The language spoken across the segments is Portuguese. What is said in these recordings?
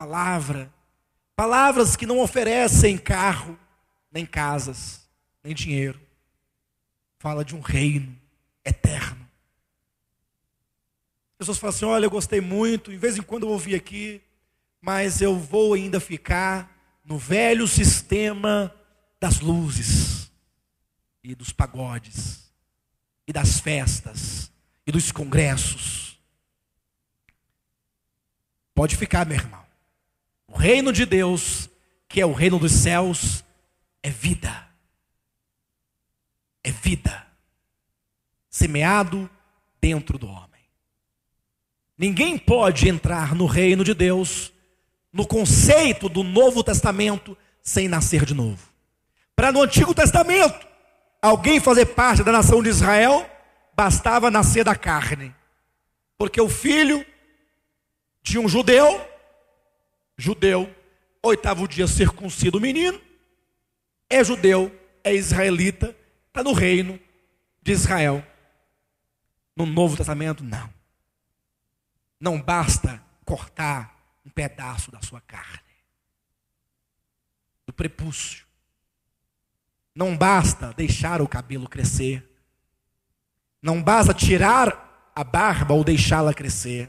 palavra. Palavras que não oferecem carro, nem casas, nem dinheiro. Fala de um reino eterno. As pessoas falam assim: olha, eu gostei muito, de vez em quando eu ouvi aqui, mas eu vou ainda ficar no velho sistema das luzes, e dos pagodes, e das festas, e dos congressos. Pode ficar, meu irmão. O reino de Deus, que é o reino dos céus, é vida. É vida. Semeado dentro do homem. Ninguém pode entrar no reino de Deus, no conceito do Novo Testamento, sem nascer de novo. Para no Antigo Testamento, alguém fazer parte da nação de Israel, bastava nascer da carne. Porque o filho de um judeu, oitavo dia circuncida o menino, é judeu, é israelita, está no reino de Israel. No Novo Testamento, não. Não basta cortar um pedaço da sua carne, do prepúcio. Não basta deixar o cabelo crescer. Não basta tirar a barba ou deixá-la crescer.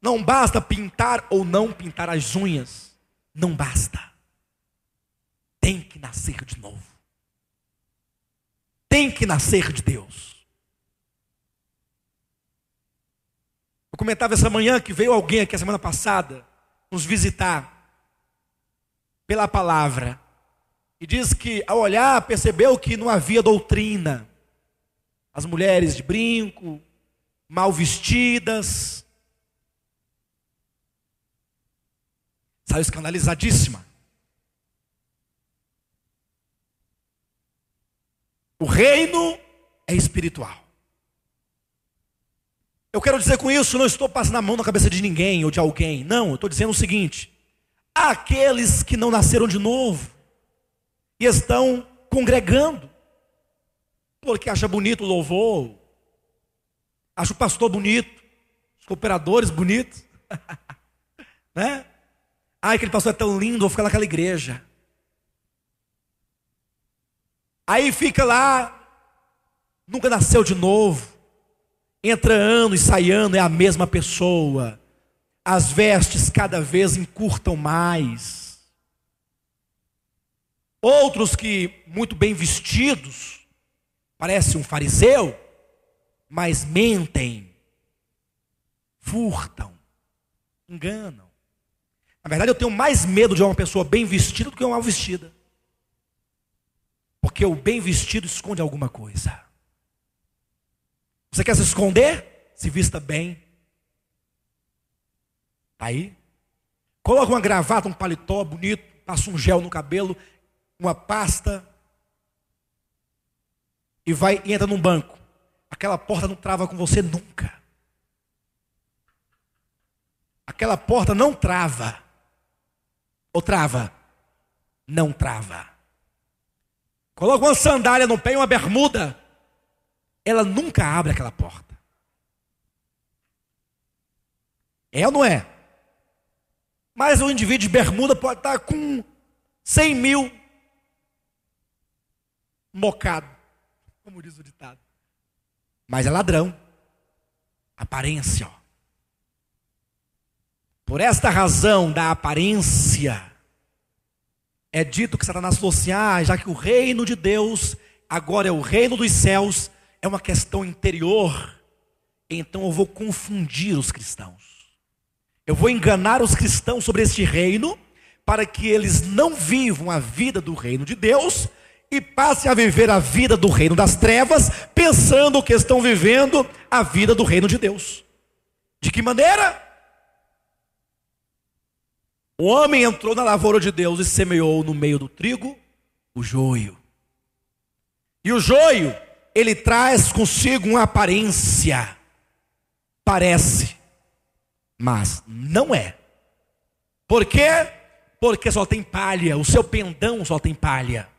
Não basta pintar ou não pintar as unhas. Não basta. Tem que nascer de novo. Tem que nascer de Deus. Eu comentava essa manhã que veio alguém aqui a semana passada nos visitar pela palavra. E diz que ao olhar percebeu que não havia doutrina. As mulheres de brinco, mal vestidas. Saiu escandalizadíssima. O reino é espiritual. Eu quero dizer com isso, não estou passando a mão na cabeça de ninguém ou de alguém. Não, eu estou dizendo o seguinte: há aqueles que não nasceram de novo e estão congregando porque acha bonito o louvor, acha o pastor bonito, os cooperadores bonitos, né? Ai, aquele pastor é tão lindo, vou ficar naquela igreja. Aí fica lá, nunca nasceu de novo, entra ano e sai ano, é a mesma pessoa. As vestes cada vez encurtam mais. Outros que, muito bem vestidos, parece um fariseu, mas mentem, furtam, enganam. Na verdade, eu tenho mais medo de uma pessoa bem vestida do que uma mal vestida. Porque o bem vestido esconde alguma coisa. Você quer se esconder? Se vista bem. Tá aí. Coloca uma gravata, um paletó bonito, passa um gel no cabelo, uma pasta e vai e entra num banco. Aquela porta não trava com você nunca. Aquela porta não trava. Ou trava? Não trava. Coloca uma sandália no pé e uma bermuda, ela nunca abre aquela porta. É ou não é? Mas o indivíduo de bermuda pode estar com 100 mil mocado, como diz o ditado. Mas é ladrão. Aparência, ó. Por esta razão da aparência, é dito que Satanás falou assim: já que o reino de Deus agora é o reino dos céus, é uma questão interior, então eu vou confundir os cristãos. Eu vou enganar os cristãos sobre este reino, para que eles não vivam a vida do reino de Deus, e passem a viver a vida do reino das trevas, pensando que estão vivendo a vida do reino de Deus. De que maneira? O homem entrou na lavoura de Deus e semeou no meio do trigo o joio. E o joio, ele traz consigo uma aparência. Parece, mas não é. Por quê? Porque só tem palha, o seu pendão só tem palha.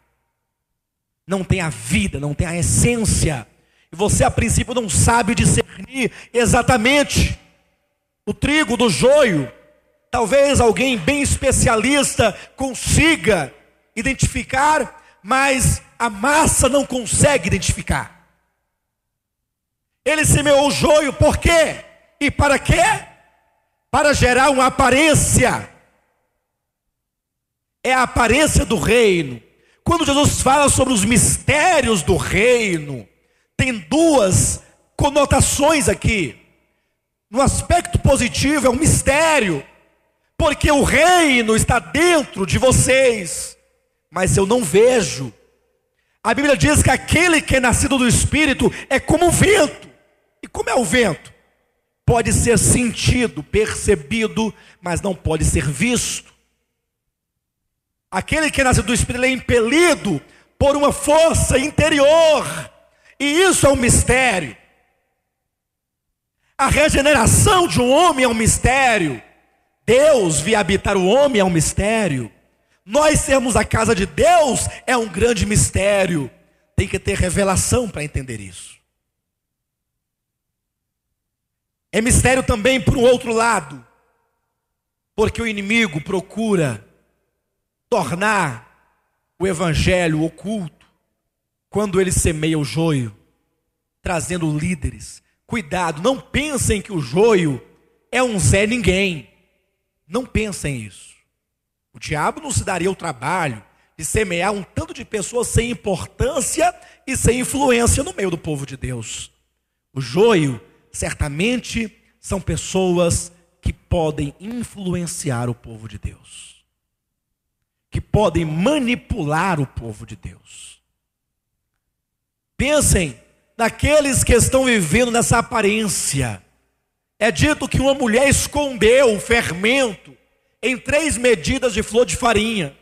Não tem a vida, não tem a essência. E você a princípio não sabe discernir exatamente o trigo do joio. Talvez alguém bem especialista consiga identificar, mas a massa não consegue identificar. Ele semeou o joio por quê? E para quê? Para gerar uma aparência. É a aparência do reino. Quando Jesus fala sobre os mistérios do reino, tem duas conotações aqui. No aspecto positivo, é um mistério, porque o reino está dentro de vocês, mas eu não vejo. A Bíblia diz que aquele que é nascido do Espírito é como o vento. E como é o vento? Pode ser sentido, percebido, mas não pode ser visto. Aquele que é nascido do Espírito, ele é impelido por uma força interior, e isso é um mistério. A regeneração de um homem é um mistério. Deus vir habitar o homem é um mistério. Nós sermos a casa de Deus é um grande mistério. Tem que ter revelação para entender isso. É mistério também por um outro lado, porque o inimigo procura tornar o evangelho oculto quando ele semeia o joio, trazendo líderes. Cuidado, não pensem que o joio é um Zé Ninguém. Não pensem isso. O diabo não se daria o trabalho de semear um tanto de pessoas sem importância e sem influência no meio do povo de Deus. O joio, certamente, são pessoas que podem influenciar o povo de Deus, que podem manipular o povo de Deus. Pensem naqueles que estão vivendo nessa aparência. É dito que uma mulher escondeu o fermento em 3 medidas de flor de farinha.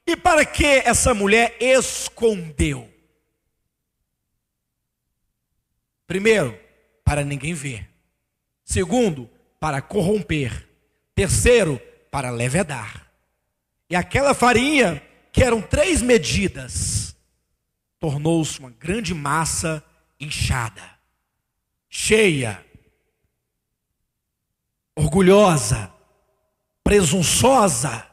E para que essa mulher escondeu? Primeiro, para ninguém ver. Segundo, para corromper. Terceiro, para levedar. E aquela farinha, que eram 3 medidas, tornou-se uma grande massa inchada, cheia, orgulhosa, presunçosa.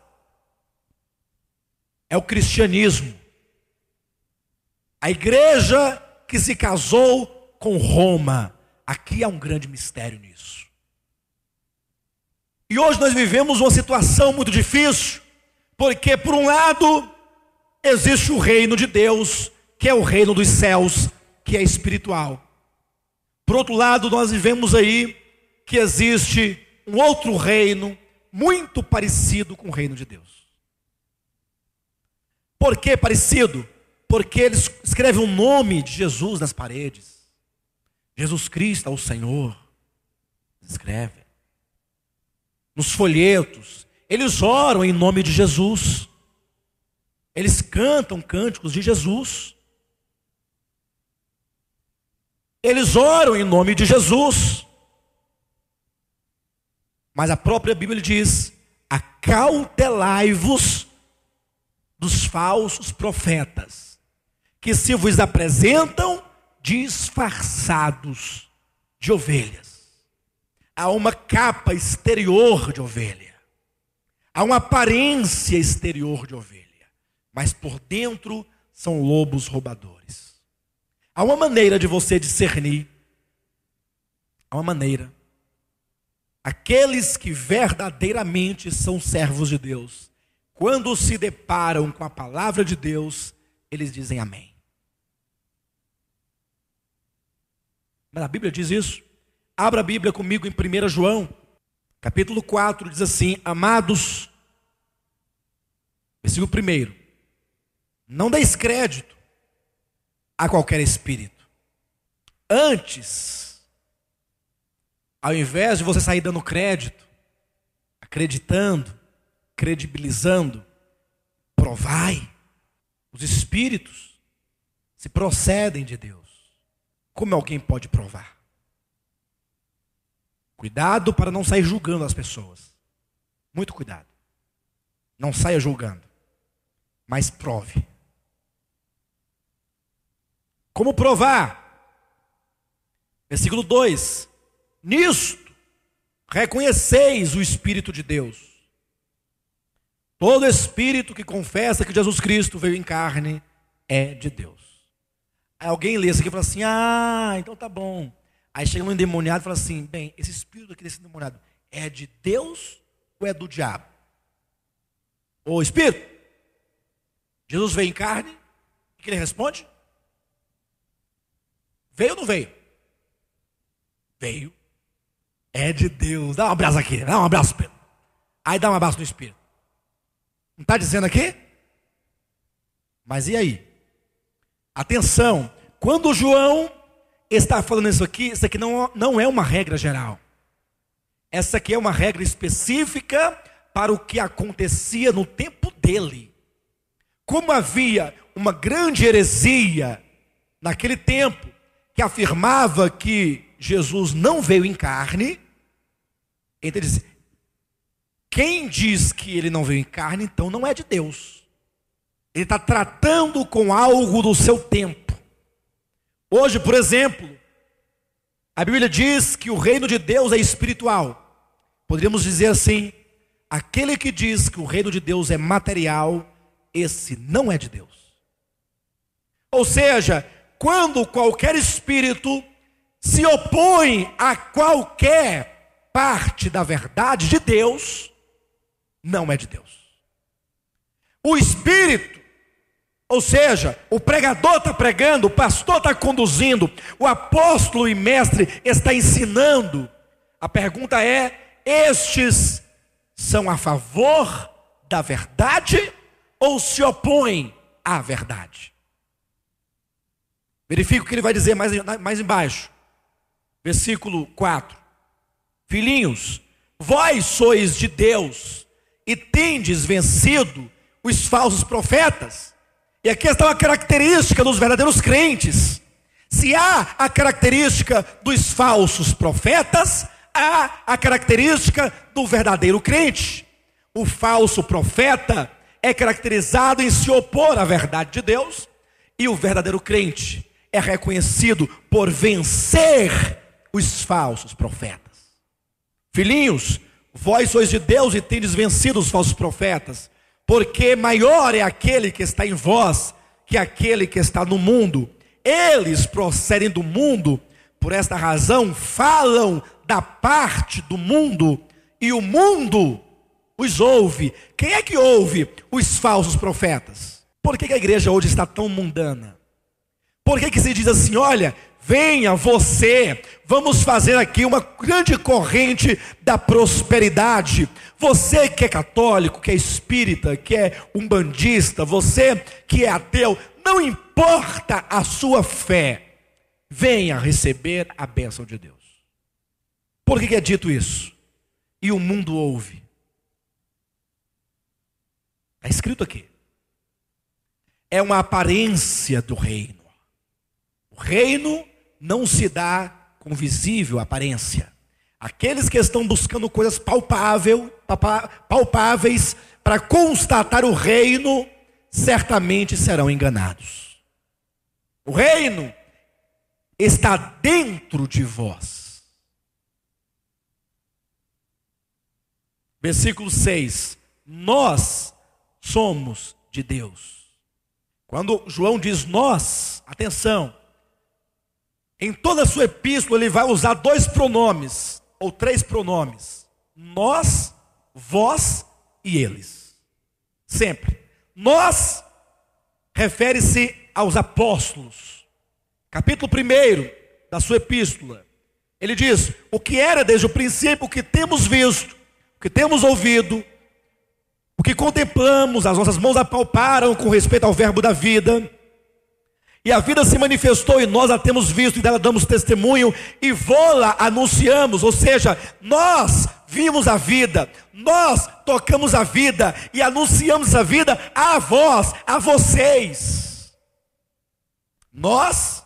É o cristianismo. A igreja que se casou com Roma. Aqui há um grande mistério nisso. E hoje nós vivemos uma situação muito difícil, porque por um lado existe o reino de Deus, que é o reino dos céus, que é espiritual. Por outro lado, nós vivemos aí que existe um outro reino muito parecido com o reino de Deus. Por que parecido? Porque eles escrevem o nome de Jesus nas paredes. Jesus Cristo é o Senhor. Escreve. Nos folhetos, eles oram em nome de Jesus. Eles cantam cânticos de Jesus. Eles oram em nome de Jesus. Mas a própria Bíblia diz: acautelai-vos dos falsos profetas, que se vos apresentam disfarçados de ovelhas. Há uma capa exterior de ovelha, há uma aparência exterior de ovelha, mas por dentro são lobos roubadores. Há uma maneira de você discernir. Há uma maneira. Aqueles que verdadeiramente são servos de Deus, quando se deparam com a palavra de Deus, eles dizem amém. Mas a Bíblia diz isso. Abra a Bíblia comigo em 1 João, capítulo 4, diz assim: amados, versículo 1, não deis crédito a qualquer espírito. Antes, ao invés de você sair dando crédito, acreditando, credibilizando, provai. Os espíritos se procedem de Deus. Como alguém pode provar? Cuidado para não sair julgando as pessoas. Muito cuidado. Não saia julgando, mas prove. Como provar? Versículo 2: nisto reconheceis o Espírito de Deus. Todo espírito que confessa que Jesus Cristo veio em carne é de Deus. Aí alguém lê isso aqui e fala assim: ah, então tá bom. Aí chega um endemoniado e fala assim: bem, esse espírito aqui desse endemoniado é de Deus ou é do diabo? Ô espírito, Jesus veio em carne? O que ele responde? Veio ou não veio? Veio. É de Deus. Dá um abraço aqui, dá um abraço, Pedro. Aí dá um abraço no espírito. Não está dizendo aqui? Mas e aí? Atenção, quando João está falando isso aqui não é uma regra geral. Essa aqui é uma regra específica para o que acontecia no tempo dele. Como havia uma grande heresia naquele tempo, que afirmava que Jesus não veio em carne, então ele diz: quem diz que ele não veio em carne, então não é de Deus. Ele está tratando com algo do seu tempo. Hoje, por exemplo, a Bíblia diz que o reino de Deus é espiritual. Poderíamos dizer assim: aquele que diz que o reino de Deus é material, esse não é de Deus. Ou seja, quando qualquer espírito se opõe a qualquer parte da verdade de Deus, não é de Deus. O espírito, ou seja, o pregador está pregando, o pastor está conduzindo, o apóstolo e mestre está ensinando. A pergunta é: estes são a favor da verdade ou se opõem à verdade? Verifica o que ele vai dizer mais embaixo. Versículo 4. Filhinhos, vós sois de Deus e tendes vencido os falsos profetas. E aqui está uma característica dos verdadeiros crentes. Se há a característica dos falsos profetas, há a característica do verdadeiro crente. O falso profeta é caracterizado em se opor à verdade de Deus, e o verdadeiro crente é reconhecido por vencer os falsos profetas. Filhinhos, vós sois de Deus e tendes vencido os falsos profetas, porque maior é aquele que está em vós que aquele que está no mundo. Eles procedem do mundo, por esta razão falam da parte do mundo, e o mundo os ouve. Quem é que ouve os falsos profetas? Por que a igreja hoje está tão mundana? Por que se diz assim: olha, venha você, vamos fazer aqui uma grande corrente da prosperidade. Você que é católico, que é espírita, que é umbandista, você que é ateu, não importa a sua fé, venha receber a bênção de Deus. Por que é dito isso? E o mundo ouve. Está escrito aqui. É uma aparência do reino. O reino não se dá com visível aparência. Aqueles que estão buscando coisas palpáveis para constatar o reino, certamente serão enganados. O reino está dentro de vós. Versículo 6. Nós somos de Deus. Quando João diz nós, atenção, em toda a sua epístola ele vai usar 2 pronomes, ou 3 pronomes: nós, vós e eles. Sempre. Nós refere-se aos apóstolos. Capítulo 1 da sua epístola, ele diz: o que era desde o princípio, o que temos visto, o que temos ouvido, o que contemplamos, as nossas mãos apalparam com respeito ao verbo da vida. E a vida se manifestou e nós a temos visto e dela damos testemunho e vô-la anunciamos. Ou seja, nós vimos a vida, nós tocamos a vida e anunciamos a vida a vós, a vocês. Nós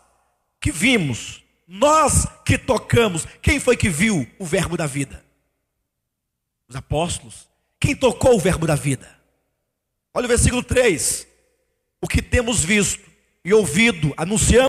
que vimos, nós que tocamos. Quem foi que viu o verbo da vida? Os apóstolos. Quem tocou o verbo da vida? Olha o versículo 3. O que temos visto e ouvido, anunciamos